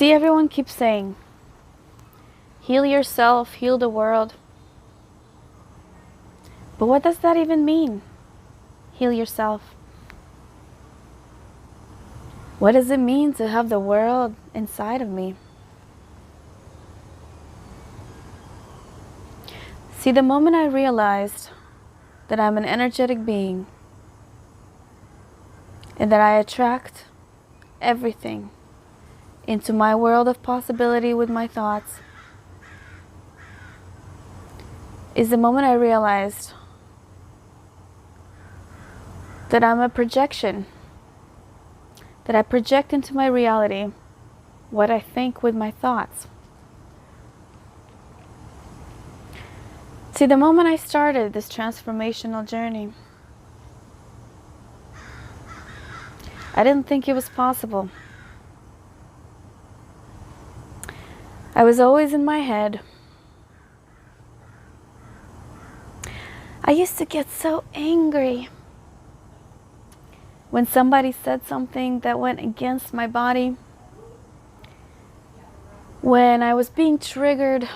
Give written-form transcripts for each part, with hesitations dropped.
See, everyone keeps saying, heal yourself, heal the world. But what does that even mean? Heal yourself. What does it mean to have the world inside of me? See, the moment I realized that I'm an energetic being and that I attract everything into my world of possibility with my thoughts, is the moment I realized that I'm a projection, that I project into my reality what I think with my thoughts. See, the moment I started this transformational journey, I didn't think it was possible. I was always in my head. I used to get so angry when somebody said something that went against my body. When I was being triggered,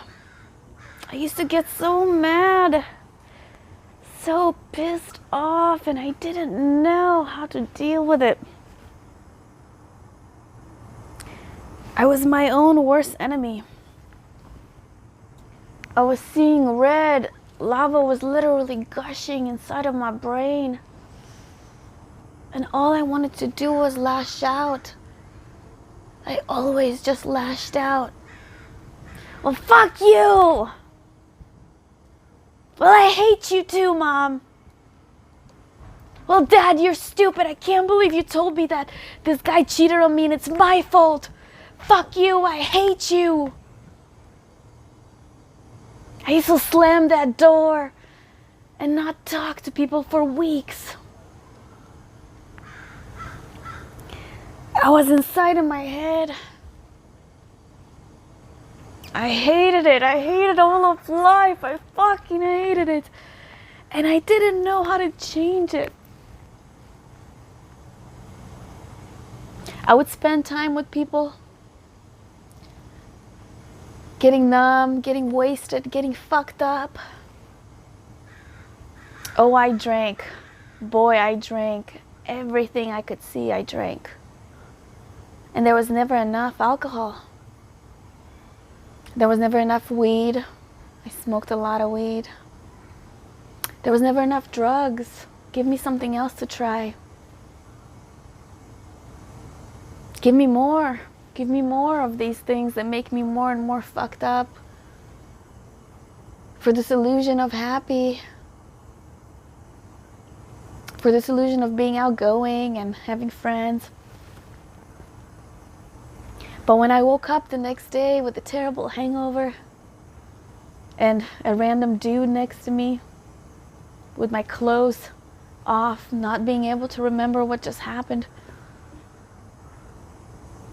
I used to get so mad, so pissed off, and I didn't know how to deal with it. I was my own worst enemy. I was seeing red. Lava was literally gushing inside of my brain. And all I wanted to do was lash out. I always just lashed out. Well, fuck you! Well, I hate you too, Mom. Well, Dad, you're stupid. I can't believe you told me that this guy cheated on me and it's my fault. Fuck you, I hate you. I used to slam that door and not talk to people for weeks. I was inside of my head. I hated it. I hated all of life. I fucking hated it. And I didn't know how to change it. I would spend time with people, getting numb, getting wasted, getting fucked up. Oh, I drank. Boy, I drank. Everything I could see, I drank. And there was never enough alcohol. There was never enough weed. I smoked a lot of weed. There was never enough drugs. Give me something else to try. Give me more. Give me more of these things that make me more and more fucked up. For this illusion of happy. For this illusion of being outgoing and having friends. But when I woke up the next day with a terrible hangover and a random dude next to me with my clothes off, not being able to remember what just happened,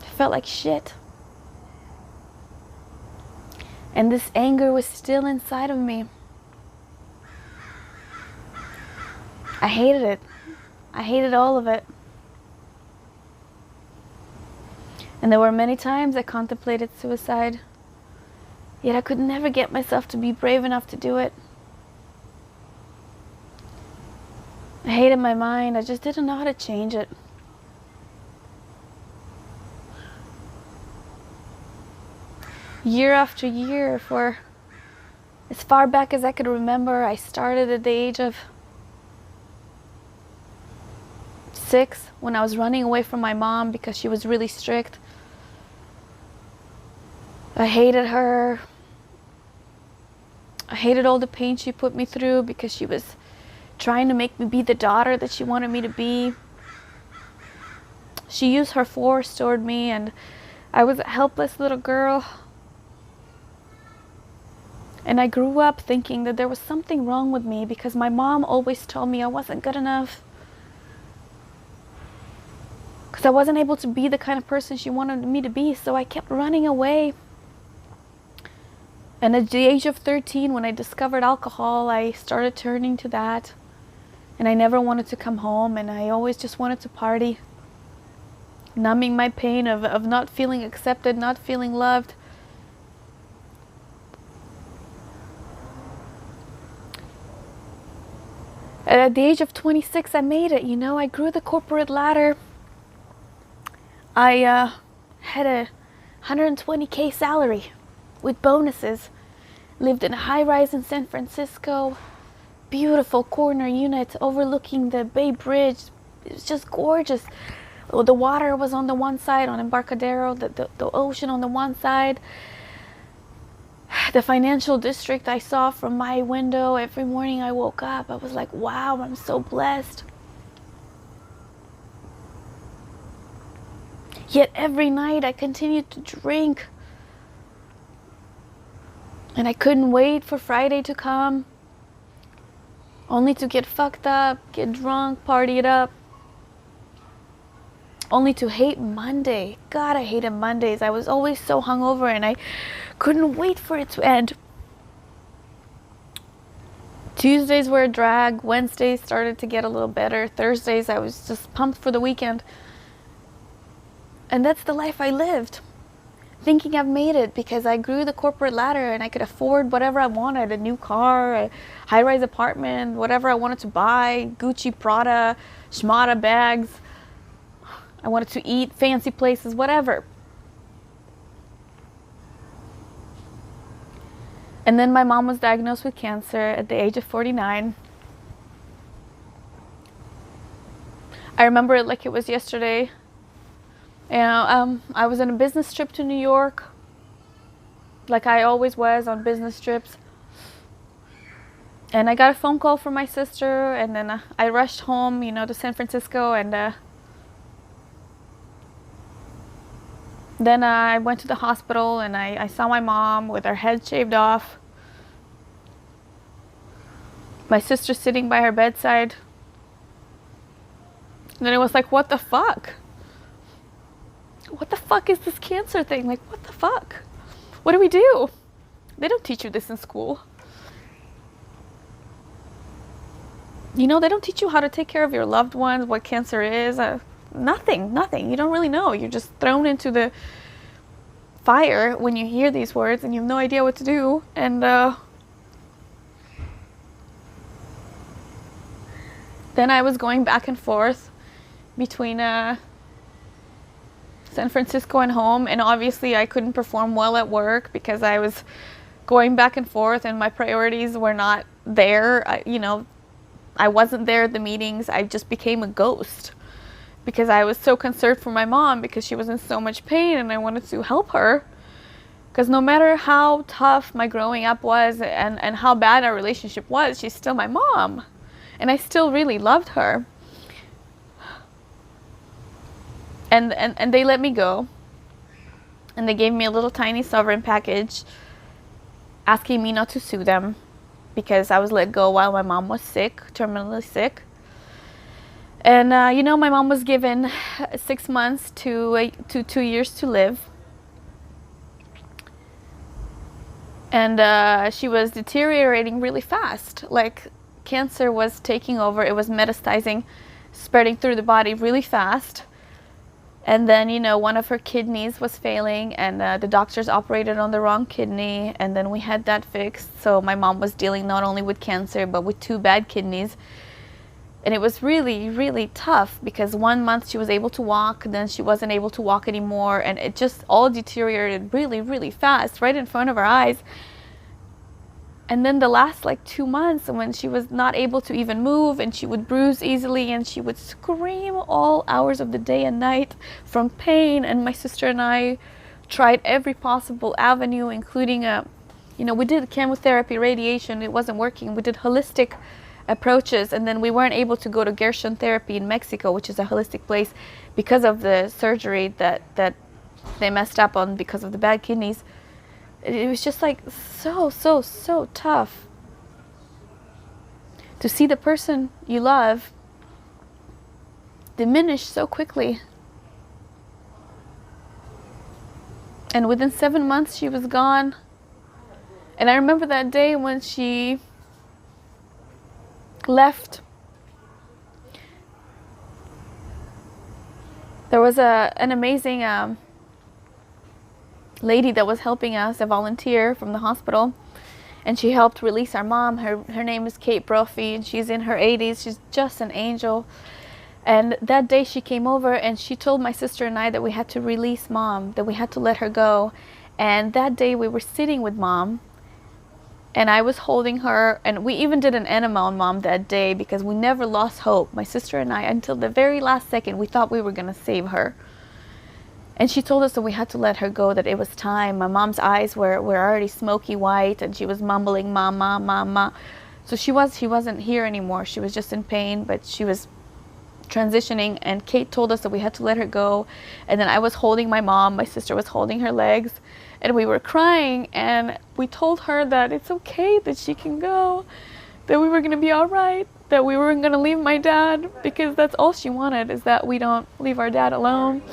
I felt like shit. And this anger was still inside of me. I hated it. I hated all of it. And there were many times I contemplated suicide, yet I could never get myself to be brave enough to do it. I hated my mind. I just didn't know how to change it. Year after year, for as far back as I could remember, I started at the age of 6 when I was running away from my mom because she was really strict. I hated her. I hated all the pain she put me through because she was trying to make me be the daughter that she wanted me to be. She used her force toward me, and I was a helpless little girl. And I grew up thinking that there was something wrong with me because my mom always told me I wasn't good enough. Because I wasn't able to be the kind of person she wanted me to be, so I kept running away. And at the age of 13, when I discovered alcohol, I started turning to that. And I never wanted to come home, and I always just wanted to party. numbing my pain of not feeling accepted, not feeling loved. And at the age of 26, I made it. I grew the corporate ladder. I had a 120K salary with bonuses. Lived in a high-rise in San Francisco. Beautiful corner unit overlooking the Bay Bridge. It was just gorgeous. The water was on the one side, on Embarcadero, the ocean on the one side. The financial district I saw from my window every morning I woke up. I was like, wow, I'm so blessed. Yet every night I continued to drink. And I couldn't wait for Friday to come. Only to get fucked up, get drunk, party it up. Only to hate Monday. God, I hated Mondays. I was always so hungover and I couldn't wait for it to end. Tuesdays were a drag. Wednesdays started to get a little better. Thursdays I was just pumped for the weekend. And that's the life I lived. Thinking I've made it because I grew the corporate ladder and I could afford whatever I wanted. A new car, a high-rise apartment, whatever I wanted to buy. Gucci, Prada, Schmada bags. I wanted to eat fancy places, whatever. And then my mom was diagnosed with cancer at the age of 49. I remember it like it was yesterday. I was on a business trip to New York, like I always was on business trips. And I got a phone call from my sister, and then I rushed home, to San Francisco, and then I went to the hospital and I saw my mom with her head shaved off. My sister sitting by her bedside. And then it was like, what the fuck? What the fuck is this cancer thing? Like, what the fuck? What do we do? They don't teach you this in school. They don't teach you how to take care of your loved ones, what cancer is. Nothing. You don't really know. You're just thrown into the fire when you hear these words and you have no idea what to do. And then I was going back and forth between San Francisco and home, and obviously I couldn't perform well at work because I was going back and forth and my priorities were not there. I wasn't there at the meetings. I just became a ghost because I was so concerned for my mom because she was in so much pain and I wanted to help her. Because no matter how tough my growing up was and how bad our relationship was, she's still my mom. And I still really loved her. And they let me go. And they gave me a little tiny sovereign package asking me not to sue them because I was let go while my mom was sick, terminally sick. And, my mom was given 6 months to 2 years to live. And she was deteriorating really fast. Like, cancer was taking over. It was metastasizing, spreading through the body really fast. And then, one of her kidneys was failing and the doctors operated on the wrong kidney. And then we had that fixed. So my mom was dealing not only with cancer, but with 2 bad kidneys. And it was really, really tough because 1 month she was able to walk, then she wasn't able to walk anymore. And it just all deteriorated really, really fast right in front of our eyes. And then the last 2 months when she was not able to even move and she would bruise easily and she would scream all hours of the day and night from pain. And my sister and I tried every possible avenue, including, we did chemotherapy, radiation. It wasn't working. We did holistic approaches, and then we weren't able to go to Gershon therapy in Mexico, which is a holistic place, because of the surgery that they messed up on because of the bad kidneys. It was just so tough to see the person you love diminish so quickly. And within 7 months she was gone. And I remember that day when she left. There was an amazing lady that was helping us, a volunteer from the hospital, and she helped release our mom. Her name is Kate Brophy, and she's in her 80s. She's just an angel. And that day she came over and she told my sister and I that we had to release mom, that we had to let her go. And that day we were sitting with mom, and I was holding her, and we even did an enema on mom that day because we never lost hope. My sister and I, until the very last second, we thought we were going to save her. And she told us that we had to let her go, that it was time. My mom's eyes were already smoky white, and she was mumbling, "Ma, ma, ma, ma." So she wasn't here anymore. She was just in pain, but she was transitioning. And Kate told us that we had to let her go. And then I was holding my mom. My sister was holding her legs. And we were crying. And we told her that it's okay, that she can go, that we were going to be all right, that we weren't going to leave my dad, because that's all she wanted, is that we don't leave our dad alone,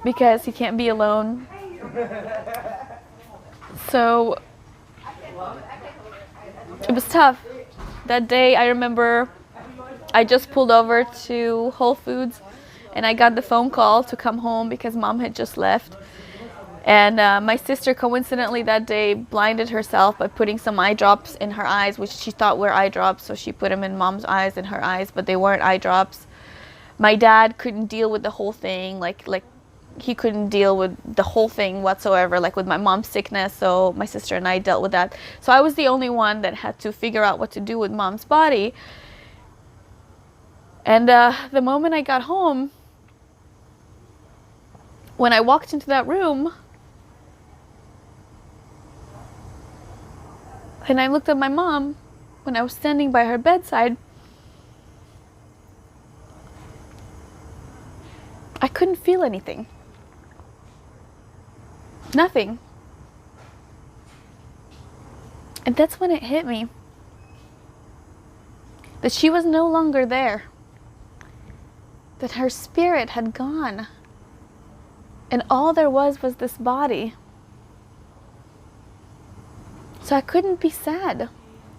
because he can't be alone. So it was tough. That day I remember I just pulled over to Whole Foods and I got the phone call to come home because mom had just left. And my sister coincidentally that day blinded herself by putting some eye drops in her eyes, which she thought were eye drops, so she put them in mom's eyes and her eyes, but they weren't eye drops. My dad couldn't deal with the whole thing, like he couldn't deal with the whole thing whatsoever, like with my mom's sickness, so my sister and I dealt with that. So I was the only one that had to figure out what to do with mom's body. And the moment I got home, when I walked into that room, and I looked at my mom, when I was standing by her bedside, I couldn't feel anything. Nothing. And that's when it hit me that she was no longer there, that her spirit had gone, and all there was this body. So I couldn't be sad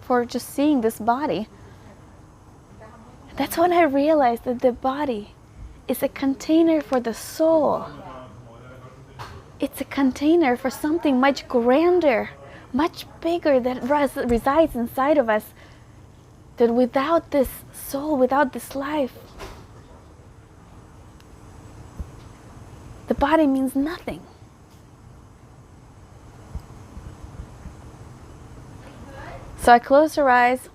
for just seeing this body. That's when I realized that the body is a container for the soul. It's a container for something much grander, much bigger, that resides inside of us. That without this soul, without this life, the body means nothing. So I closed her eyes.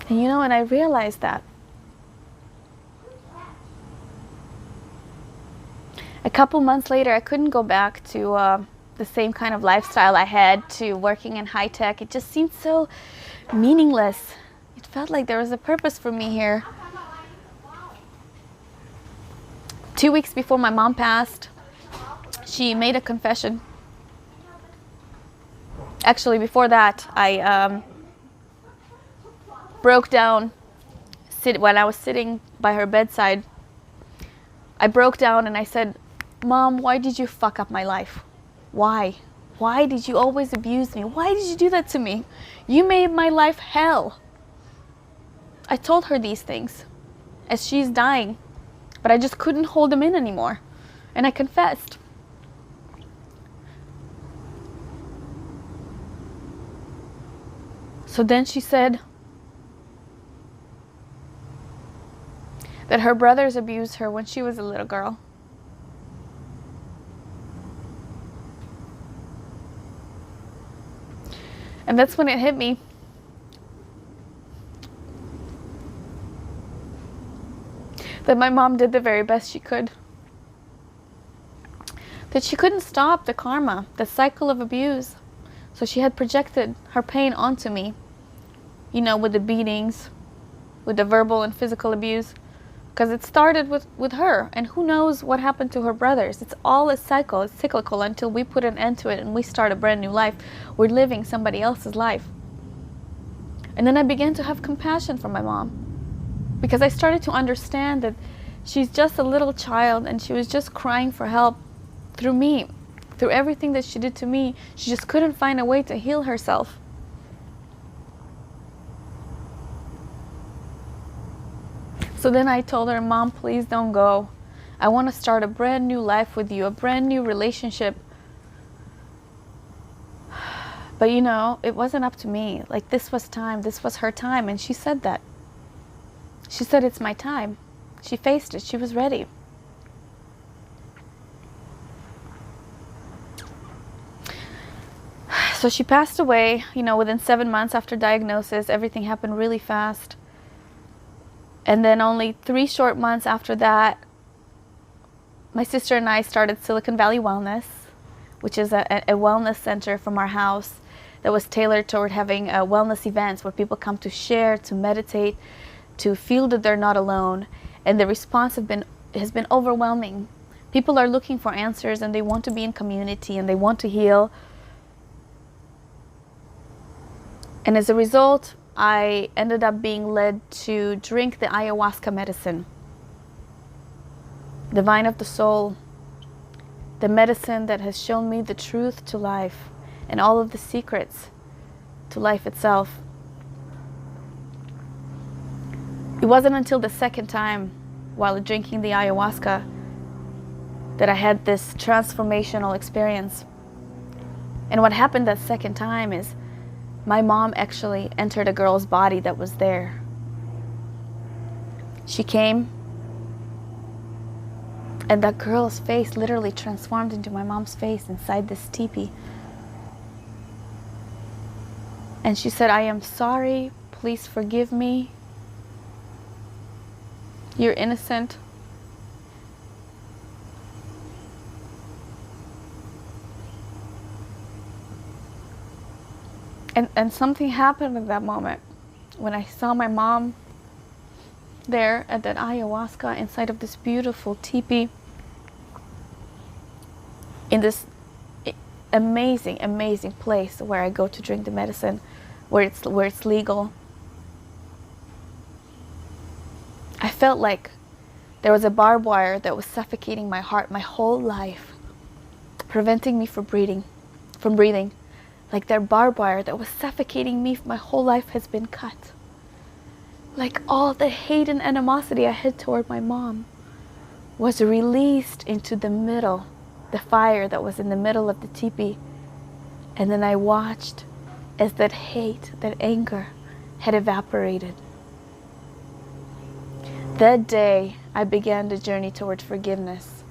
And and I realized that. A couple months later, I couldn't go back to the same kind of lifestyle I had, to working in high tech. It just seemed so meaningless. It felt like there was a purpose for me here. 2 weeks before my mom passed, she made a confession. Actually, before that, I broke down when I was sitting by her bedside. I broke down and I said, "Mom, why did you fuck up my life? Why? Why did you always abuse me? Why did you do that to me? You made my life hell." I told her these things as she's dying, but I just couldn't hold them in anymore. And I confessed. So then she said that her brothers abused her when she was a little girl. And that's when it hit me. That my mom did the very best she could. That she couldn't stop the karma, the cycle of abuse. So she had projected her pain onto me, with the beatings, with the verbal and physical abuse. Because it started with her, and who knows what happened to her brothers. It's all a cycle, it's cyclical until we put an end to it and we start a brand new life. We're living somebody else's life. And then I began to have compassion for my mom, because I started to understand that she's just a little child and she was just crying for help through me, through everything that she did to me. She just couldn't find a way to heal herself. So then I told her, Mom, please don't go. I want to start a brand new life with you, a brand new relationship. But you know, it wasn't up to me. Like, this was time, this was her time. And she said that. She said, it's my time. She faced it, she was ready. So she passed away, you know, within 7 months after diagnosis. Everything happened really fast. And then only 3 short months after that, my sister and I started Silicon Valley Wellness, which is a wellness center from our house that was tailored toward having wellness events where people come to share, to meditate, to feel that they're not alone. And the response has been overwhelming. People are looking for answers, and they want to be in community, and they want to heal. And as a result, I ended up being led to drink the ayahuasca medicine, the vine of the soul, the medicine that has shown me the truth to life and all of the secrets to life itself. It wasn't until the second time, while drinking the ayahuasca, that I had this transformational experience. And what happened that second time is my mom actually entered a girl's body that was there. She came, and that girl's face literally transformed into my mom's face inside this teepee. And she said, I am sorry, please forgive me. You're innocent. And something happened at that moment when I saw my mom there at that ayahuasca inside of this beautiful teepee in this amazing, amazing place where I go to drink the medicine, where it's legal. I felt like there was a barbed wire that was suffocating my heart my whole life, preventing me from breathing. Like that barbed wire that was suffocating me my whole life has been cut. Like all the hate and animosity I had toward my mom was released into the middle, the fire that was in the middle of the teepee. And then I watched as that hate, that anger had evaporated. That day, I began the journey towards forgiveness,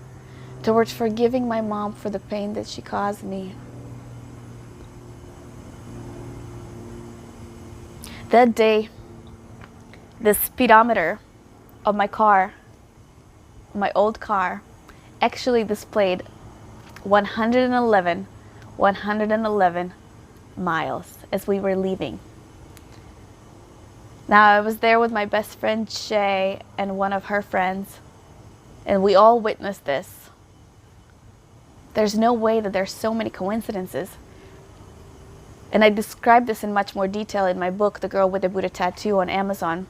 towards forgiving my mom for the pain that she caused me. That day, the speedometer of my car, my old car, actually displayed 111 miles as we were leaving. Now, I was there with my best friend Shay and one of her friends, and we all witnessed this. There's no way that there's so many coincidences. And I describe this in much more detail in my book, The Girl with the Buddha Tattoo, on Amazon.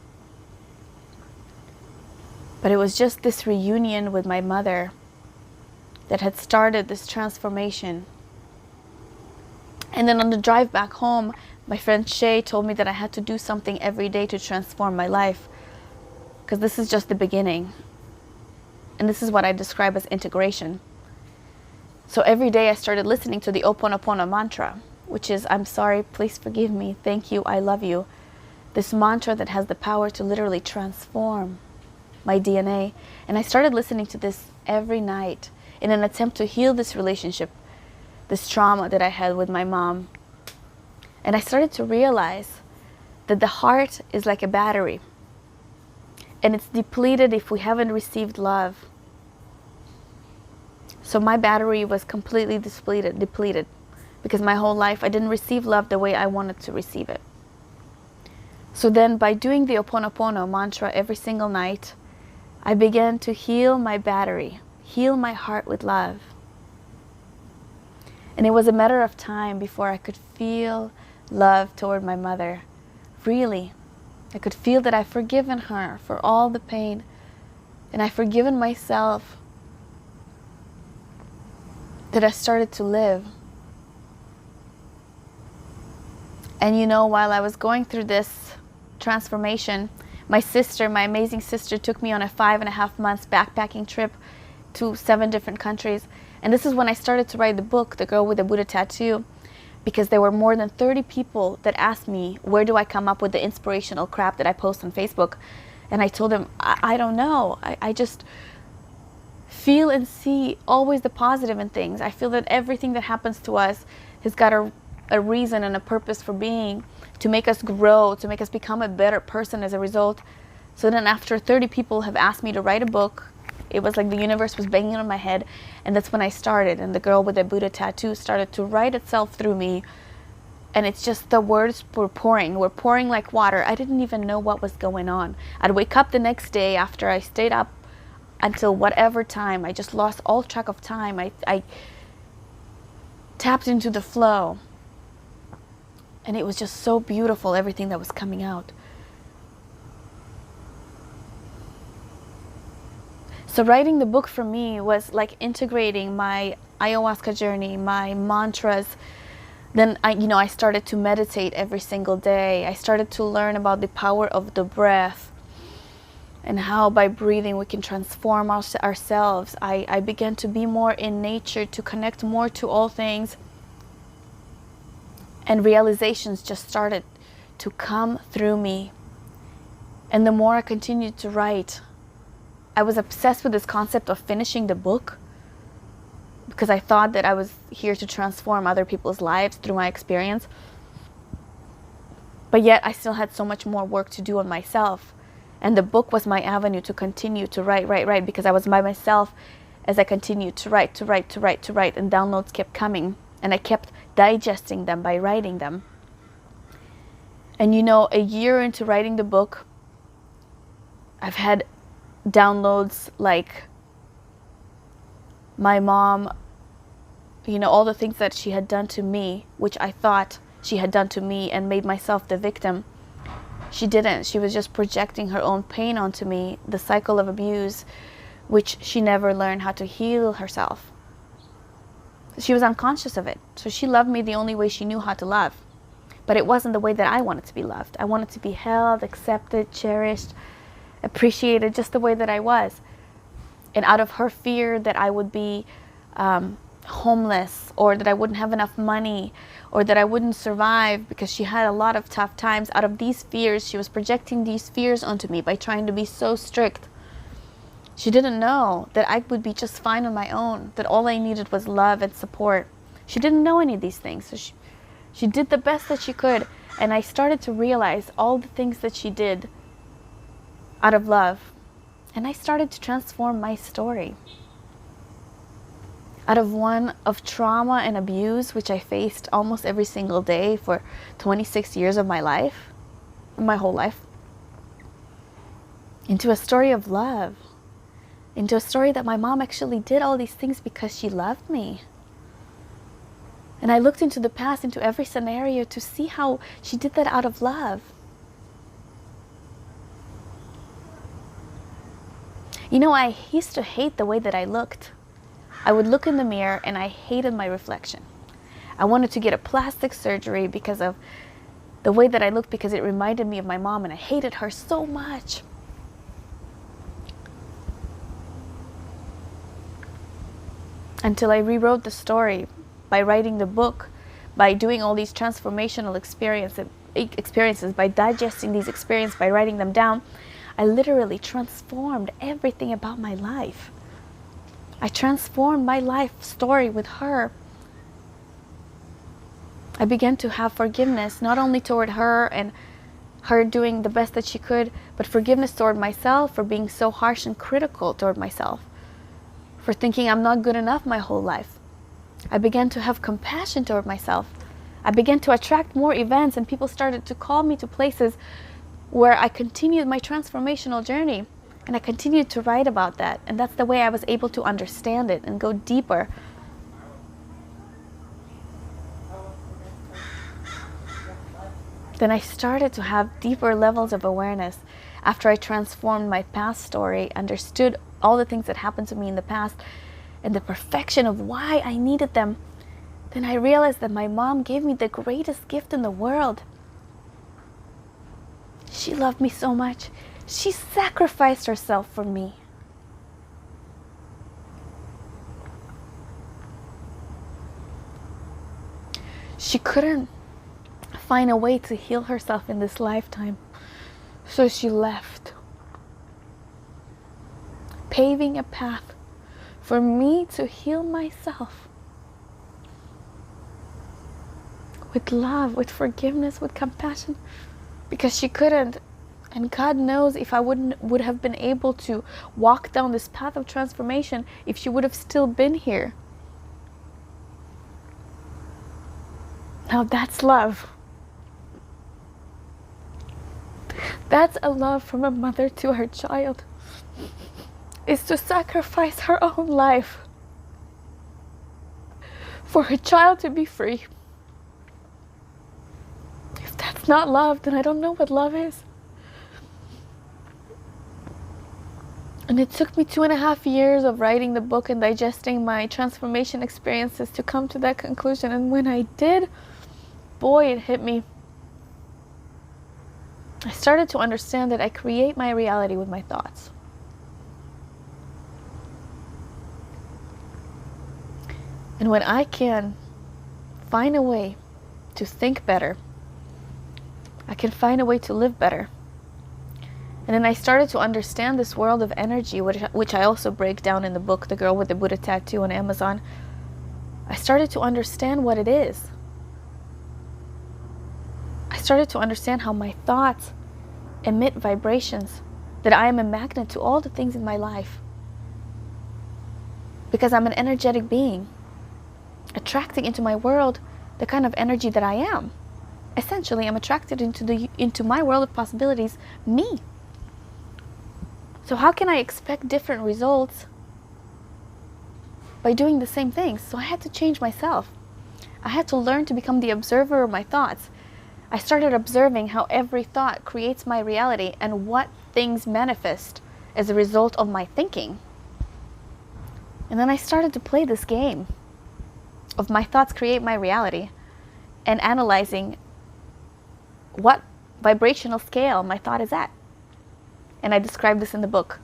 But it was just this reunion with my mother that had started this transformation. And then on the drive back home, my friend Shay told me that I had to do something every day to transform my life, because this is just the beginning. And this is what I describe as integration. So every day I started listening to the Ho'oponopono mantra, which is, I'm sorry, please forgive me, thank you, I love you. This mantra that has the power to literally transform my DNA. And I started listening to this every night in an attempt to heal this relationship, this trauma that I had with my mom. And I started to realize that the heart is like a battery, and it's depleted if we haven't received love. So my battery was completely depleted, because my whole life I didn't receive love the way I wanted to receive it. So then, by doing the Ho'oponopono mantra every single night, I began to heal my battery, heal my heart with love. And it was a matter of time before I could feel love toward my mother. Really, I could feel that I've forgiven her for all the pain, and I've forgiven myself, that I started to live. And you know, while I was going through this transformation, My sister, my amazing sister, took me on a 5.5 months backpacking trip to 7 different countries. And this is when I started to write the book, The Girl with the Buddha Tattoo, because there were more than 30 people that asked me, where do I come up with the inspirational crap that I post on Facebook? And I told them, I don't know. I just feel and see always the positive in things. I feel that everything that happens to us has got a reason and a purpose for being, to make us grow, to make us become a better person as a result. So then after 30 people have asked me to write a book, it was like the universe was banging on my head, and that's when I started. And The Girl with the Buddha Tattoo started to write itself through me. And it's just, the words were pouring like water. I didn't even know what was going on. I'd wake up the next day after I stayed up until whatever time. I just lost all track of time. I tapped into the flow. And it was just so beautiful, everything that was coming out. So writing the book for me was like integrating my ayahuasca journey, my mantras. Then I started to meditate every single day. I started to learn about the power of the breath and how by breathing we can transform ourselves. I began to be more in nature, to connect more to all things. And realizations just started to come through me. And the more I continued to write, I was obsessed with this concept of finishing the book, because I thought that I was here to transform other people's lives through my experience. But yet I still had so much more work to do on myself. And the book was my avenue to continue to write, because I was by myself as I continued to write, and downloads kept coming. And I kept digesting them by writing them. And a year into writing the book, I've had downloads like my mom, all the things that she had done to me, which I thought she had done to me and made myself the victim. She didn't. She was just projecting her own pain onto me, the cycle of abuse, which she never learned how to heal herself. She was unconscious of it. So she loved me the only way she knew how to love. But it wasn't the way that I wanted to be loved. I wanted to be held, accepted, cherished, appreciated just the way that I was. And out of her fear that I would be homeless, or that I wouldn't have enough money, or that I wouldn't survive, because she had a lot of tough times, out of these fears, she was projecting these fears onto me by trying to be so strict. She didn't know that I would be just fine on my own, that all I needed was love and support. She didn't know any of these things, so she did the best that she could. And I started to realize all the things that she did out of love. And I started to transform my story. Out of one of trauma and abuse, which I faced almost every single day for 26 years of my life, my whole life, into a story of love, into a story that my mom actually did all these things because she loved me. And I looked into the past, into every scenario, to see how she did that out of love. I used to hate the way that I looked. I would look in the mirror and I hated my reflection. I wanted to get a plastic surgery because of the way that I looked, because it reminded me of my mom, and I hated her so much. Until I rewrote the story by writing the book, by doing all these transformational experiences, by digesting these experiences, by writing them down. I literally transformed everything about my life. I transformed my life story with her. I began to have forgiveness, not only toward her and her doing the best that she could, but forgiveness toward myself for being so harsh and critical toward myself, for thinking I'm not good enough my whole life. I began to have compassion toward myself. I began to attract more events, and people started to call me to places where I continued my transformational journey, and I continued to write about that. And that's the way I was able to understand it and go deeper. Then I started to have deeper levels of awareness after I transformed my past story, understood all the things that happened to me in the past and the perfection of why I needed them. Then I realized that my mom gave me the greatest gift in the world. She loved me so much. She sacrificed herself for me. She couldn't find a way to heal herself in this lifetime, so she left, paving a path for me to heal myself with love, with forgiveness, with compassion, because she couldn't. And God knows if I would have been able to walk down this path of transformation, if she would have still been here. Now that's love. That's a love from a mother to her child. Is to sacrifice her own life for her child to be free. If that's not love, then I don't know what love is. And it took me 2.5 years of writing the book and digesting my transformation experiences to come to that conclusion. And when I did, boy, it hit me. I started to understand that I create my reality with my thoughts. And when I can find a way to think better, I can find a way to live better. And then I started to understand this world of energy, which I also break down in the book, The Girl with the Buddha Tattoo on Amazon. I started to understand what it is. I started to understand how my thoughts emit vibrations, that I am a magnet to all the things in my life. Because I'm an energetic being, attracting into my world the kind of energy that I am. Essentially, I'm attracted into my world of possibilities, me. So how can I expect different results by doing the same things? So I had to change myself. I had to learn to become the observer of my thoughts. I started observing how every thought creates my reality and what things manifest as a result of my thinking. And then I started to play this game of my thoughts create my reality and analyzing what vibrational scale my thought is at. And I describe this in the book.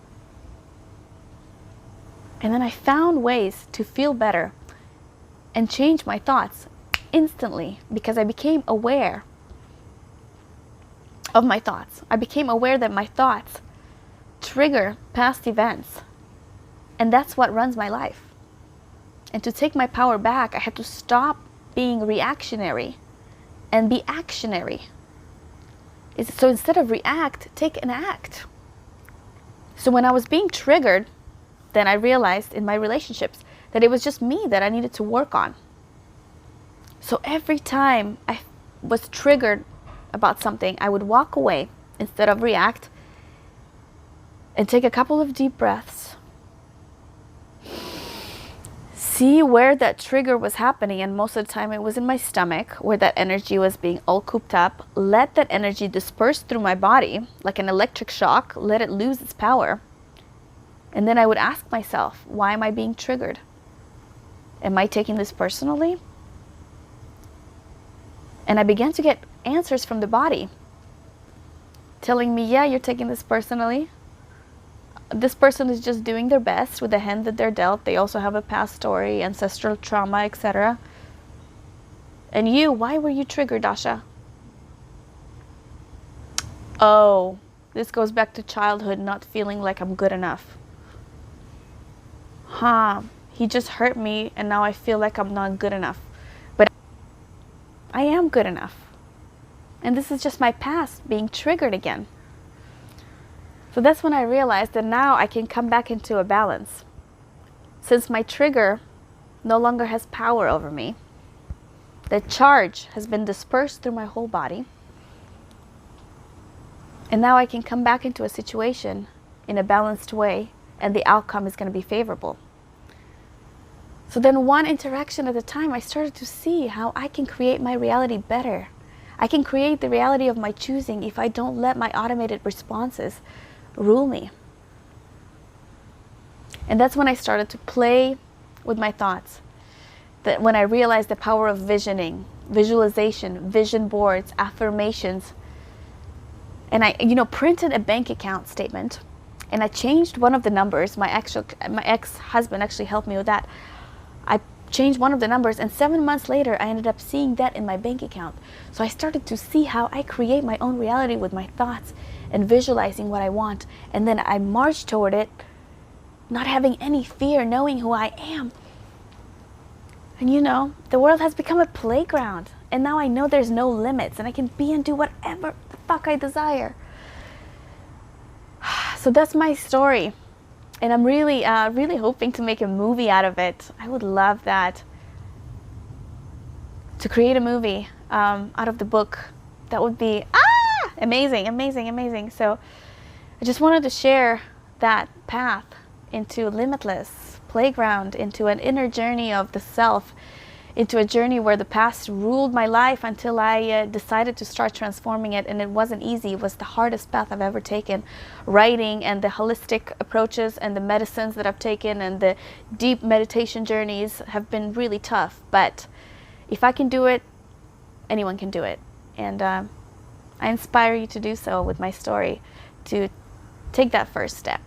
And then I found ways to feel better and change my thoughts instantly because I became aware of my thoughts. I became aware that my thoughts trigger past events. And that's what runs my life. And to take my power back, I had to stop being reactionary and be actionary. So instead of react, take an act. So when I was being triggered, then I realized in my relationships that it was just me that I needed to work on. So every time I was triggered about something, I would walk away instead of react and take a couple of deep breaths. See where that trigger was happening, and most of the time it was in my stomach where that energy was being all cooped up. Let that energy disperse through my body like an electric shock, let it lose its power. And then I would ask myself, why am I being triggered? Am I taking this personally? And I began to get answers from the body telling me, yeah, you're taking this personally. This person is just doing their best with the hand that they're dealt. They also have a past story, ancestral trauma, etc. And you, why were you triggered, Dasha? Oh, this goes back to childhood, not feeling like I'm good enough. He just hurt me and now I feel like I'm not good enough. But I am good enough. And this is just my past being triggered again. So that's when I realized that now I can come back into a balance. Since my trigger no longer has power over me, the charge has been dispersed through my whole body. And now I can come back into a situation in a balanced way and the outcome is going to be favorable. So then one interaction at a time, I started to see how I can create my reality better. I can create the reality of my choosing if I don't let my automated responses rule me. And that's when I started to play with my thoughts. That when I realized the power of visioning, visualization, vision boards, affirmations, And I, printed a bank account statement, and I changed one of the numbers. My ex-husband actually helped me with that. I changed one of the numbers, and 7 months later, I ended up seeing that in my bank account. So I started to see how I create my own reality with my thoughts and visualizing what I want. And then I marched toward it, not having any fear, knowing who I am. And the world has become a playground. And now I know there's no limits, and I can be and do whatever the fuck I desire. So that's my story. And I'm really, really hoping to make a movie out of it. I would love that. To create a movie out of the book. That would be amazing, amazing, amazing. So I just wanted to share that path into limitless playground, into an inner journey of the self, into a journey where the past ruled my life until I decided to start transforming it. And it wasn't easy. It was the hardest path I've ever taken. Writing and the holistic approaches and the medicines that I've taken and the deep meditation journeys have been really tough. But if I can do it, anyone can do it. And I inspire you to do so with my story, to take that first step,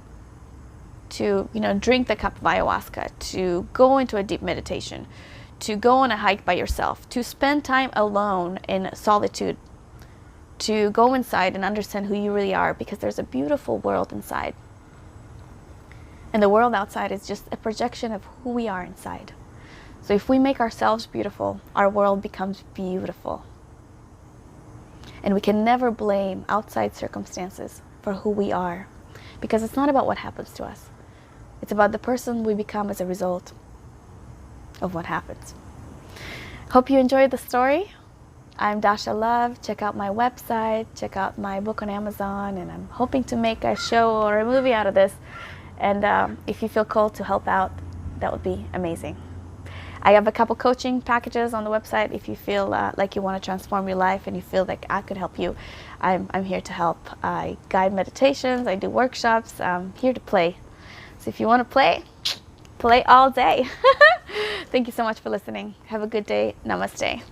to drink the cup of ayahuasca, to go into a deep meditation, to go on a hike by yourself, to spend time alone in solitude, to go inside and understand who you really are, because there's a beautiful world inside. And the world outside is just a projection of who we are inside. So if we make ourselves beautiful, our world becomes beautiful. And we can never blame outside circumstances for who we are, because it's not about what happens to us. It's about the person we become as a result of what happens. Hope you enjoyed the story. I'm Dasha Love. Check out my website, check out my book on Amazon, and I'm hoping to make a show or a movie out of this. And if you feel called to help out, that would be amazing. I have a couple coaching packages on the website. If you feel like you want to transform your life and you feel like I could help you, I'm here to help. I guide meditations, I do workshops. I'm here to play. So if you want to play all day. Thank you so much for listening. Have a good day. Namaste.